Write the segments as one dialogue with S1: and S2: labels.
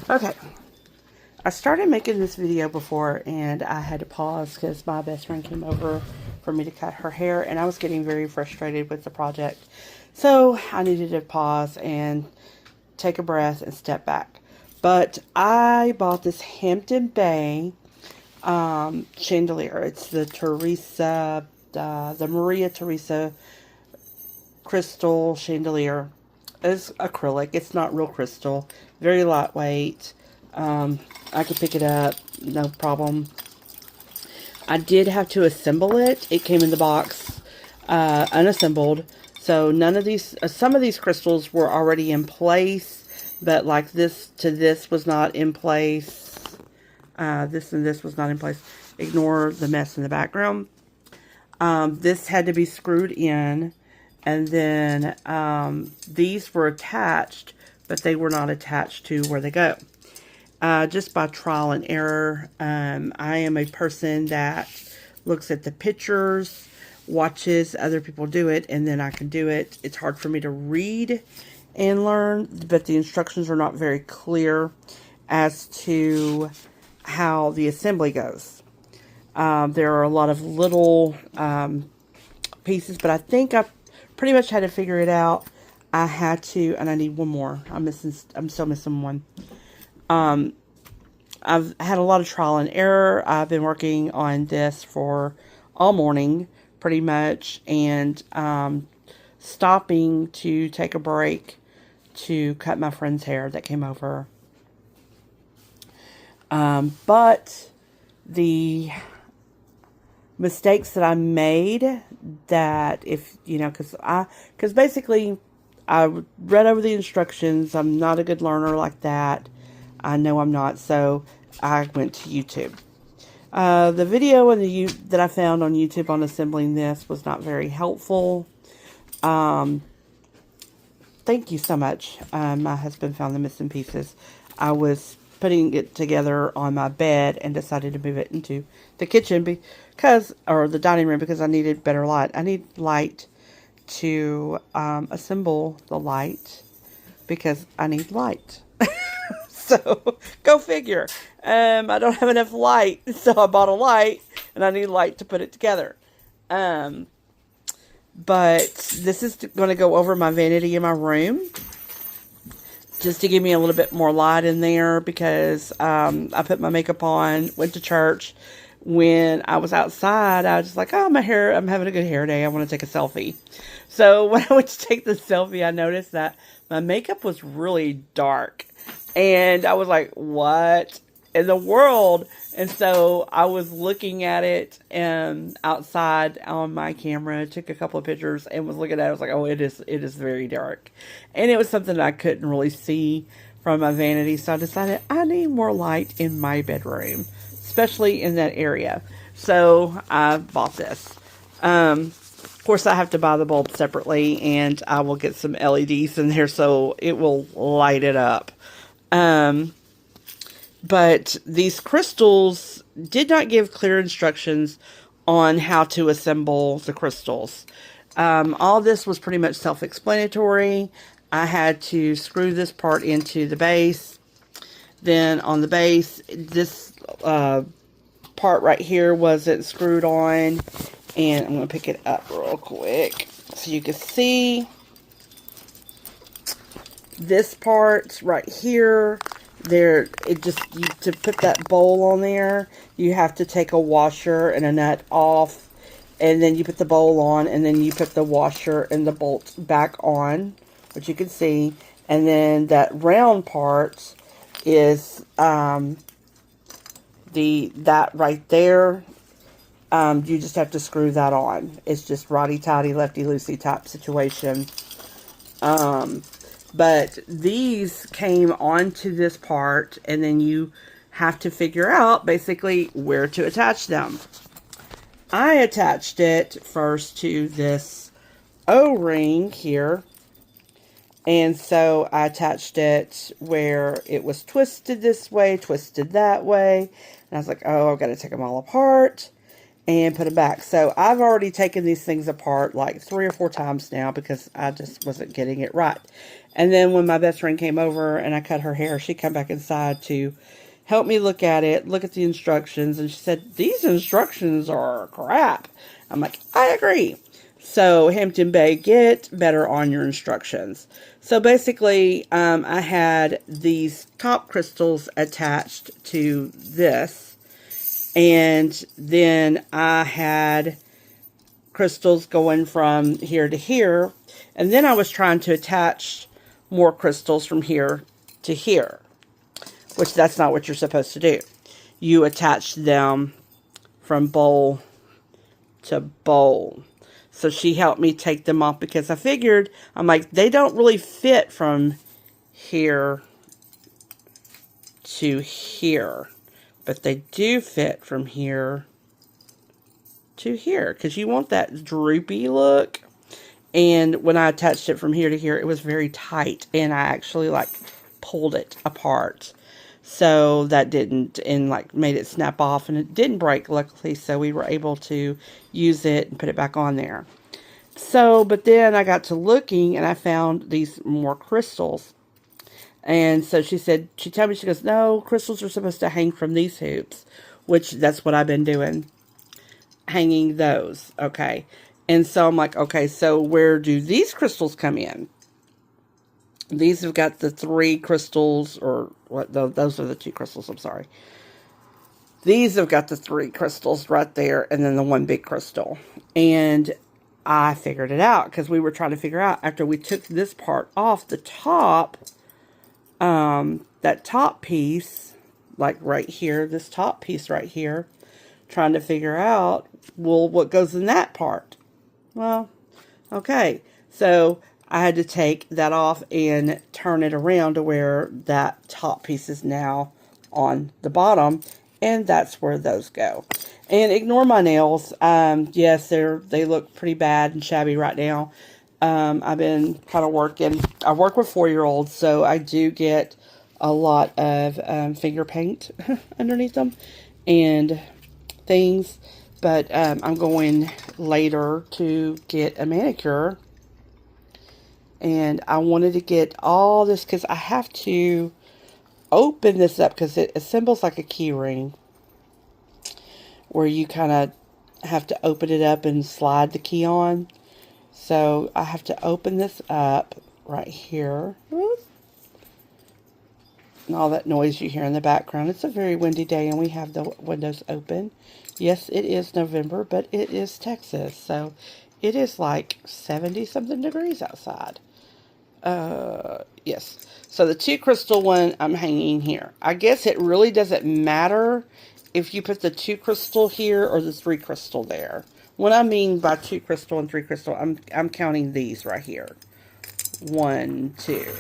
S1: Okay, I started making this video before and I had to pause because my best friend came over for me to cut her hair and I was getting very frustrated with the project. So I needed to pause and take a breath and step back. But I bought this Hampton Bay chandelier. It's the Theresa, the Maria Theresa crystal chandelier. It's acrylic. It's not real crystal. Very lightweight. I could pick it up, no problem. I did have to assemble it. It came in the box unassembled. So none of these, some of these crystals were already in place, but like this to this was not in place. This and this was not in place. Ignore the mess in the background. This had to be screwed in, and then these were attached, but they were not attached to where they go. Just by trial and error. I am a person that looks at the pictures, watches other people do it, and then I can do it. It's hard for me to read and learn, but the instructions are not very clear as to how the assembly goes. There are a lot of little pieces, but I think I pretty much had to figure it out. I had to, and I need one more. I'm still missing one. I've had a lot of trial and error. I've been working on this for all morning, pretty much, and stopping to take a break to cut my friend's hair that came over. But the mistakes that I made, that if, you know, because basically I read over the instructions. I'm not a good learner like that. I know I'm not, so I went to YouTube. The video that I found on YouTube on assembling this was not very helpful. Thank you so much. My husband found the missing pieces. I was putting it together on my bed and decided to move it into the kitchen or the dining room, because I needed better light. I need light to assemble the light, because I need light. So, go figure. I don't have enough light, so I bought a light, and I need light to put it together. But this is going to go over my vanity in my room, just to give me a little bit more light in there, because I put my makeup on, went to church. When I was outside, I was just like, oh, my hair, I'm having a good hair day. I want to take a selfie. So, when I went to take the selfie, I noticed that my makeup was really dark. And I was like, what in the world? And so I was looking at it outside on my camera, took a couple of pictures and was looking at it. I was like, oh, it is very dark. And it was something that I couldn't really see from my vanity. So I decided I need more light in my bedroom, especially in that area. So I bought this. Of course, I have to buy the bulb separately, and I will get some LEDs in there so it will light it up. But these crystals did not give clear instructions on how to assemble the crystals. All this was pretty much self-explanatory. I had to screw this part into the base. Then on the base, this part right here wasn't screwed on. And I'm going to pick it up real quick so you can see. This part right here, to put that bowl on there, you have to take a washer and a nut off, and then you put the bowl on, and then you put the washer and the bolt back on, which you can see. And then that round part is that right there. You just have to screw that on. It's just righty-tighty, lefty-loosey type situation. But these came onto this part, and then you have to figure out basically where to attach them. I attached it first to this O-ring here. And so I attached it where it was twisted this way, twisted that way. And I was like, oh, I've got to take them all apart. and put them back. So I've already taken these things apart like 3 or 4 times now because I just wasn't getting it right. And then when my best friend came over and I cut her hair, she came back inside to help me look at it, look at the instructions, and she said, these instructions are crap. I'm like, I agree. So Hampton Bay, get better on your instructions. So basically, I had these top crystals attached to this. And then I had crystals going from here to here. And then I was trying to attach more crystals from here to here, which that's not what you're supposed to do. You attach them from bowl to bowl. So she helped me take them off because I figured, I'm like, they don't really fit from here to here. But they do fit from here to here because you want that droopy look. And when I attached it from here to here, it was very tight. And I actually like pulled it apart. So that didn't, and like made it snap off, and it didn't break, luckily. So we were able to use it and put it back on there. So, but then I got to looking and I found these more crystals. And so she said, she told me, she goes, no, crystals are supposed to hang from these hoops, which that's what I've been doing, hanging those. Okay. And so I'm like, okay, so where do these crystals come in? These have got the 3 crystals, or what? Those are the 2 crystals. I'm sorry. These have got the 3 crystals right there, and then the 1 big crystal. And I figured it out because we were trying to figure out after we took this part off the top. That top piece, like right here, this top piece right here, trying to figure out, well, what goes in that part? Well, okay, so I had to take that off and turn it around to where that top piece is now on the bottom, and that's where those go. And ignore my nails. Yes, they look pretty bad and shabby right now. I've been kind of working. I work with 4-year-olds, so I do get a lot of finger paint underneath them and things. But I'm going later to get a manicure. And I wanted to get all this because I have to open this up because it assembles like a key ring where you kind of have to open it up and slide the key on. So I have to open this up right here. And all that noise you hear in the background. It's a very windy day and we have the windows open. Yes, it is November, but it is Texas. So it is like 70 something degrees outside. Yes. So the 2 crystal one I'm hanging here. I guess it really doesn't matter if you put the 2 crystal here or the 3 crystal there. What I mean by 2 crystal and 3 crystal, I'm counting these right here. 1, 2.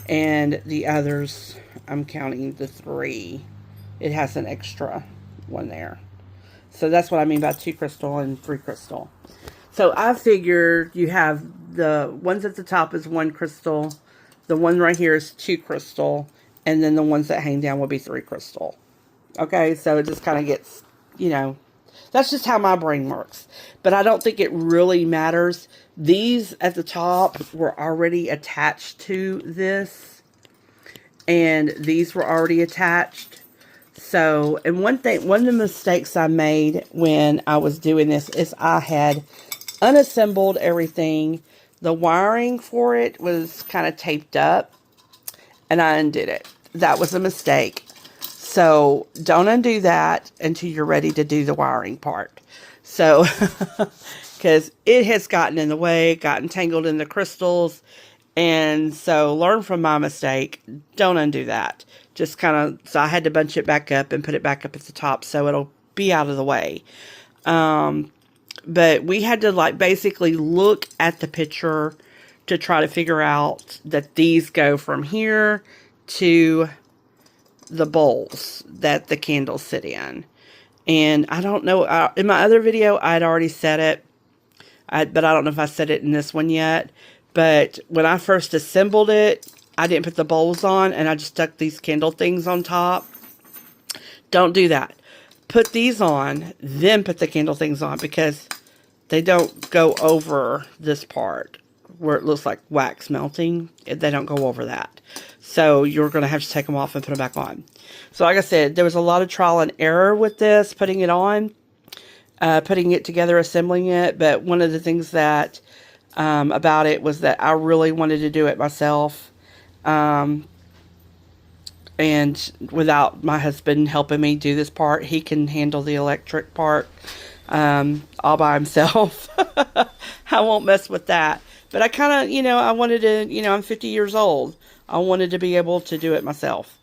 S1: And the others, I'm counting the 3. It has an extra one there. So that's what I mean by 2 crystal and 3 crystal. So I figured you have the ones at the top is 1 crystal. The one right here is 2 crystal. And then the ones that hang down will be 3 crystal. Okay, so it just kind of gets, you know, that's just how my brain works. But I don't think it really matters. These at the top were already attached to this. And these were already attached. So, and one of the mistakes I made when I was doing this is I had unassembled everything. The wiring for it was kind of taped up. And I undid it. That was a mistake. So don't undo that until you're ready to do the wiring part. So, because it has gotten in the way, gotten tangled in the crystals. And so learn from my mistake. Don't undo that. Just kind of, so I had to bunch it back up and put it back up at the top so it'll be out of the way. But we had to like basically look at the picture to try to figure out that these go from here to the bowls that the candles sit in. And I don't know, in my other video, I'd already said it, but I don't know if I said it in this one yet. But when I first assembled it, I didn't put the bowls on, and I just stuck these candle things on top. Don't do that. put these on, then put the candle things on, because they don't go over this part where it looks like wax melting. They don't go over that. So you're going to have to take them off and put them back on. So like I said, there was a lot of trial and error with this, putting it on, putting it together, assembling it. But one of the things that about it was that I really wanted to do it myself. And without my husband helping me do this part, he can handle the electric part all by himself. I won't mess with that. But I kind of, I wanted to, I'm 50 years old. I wanted to be able to do it myself.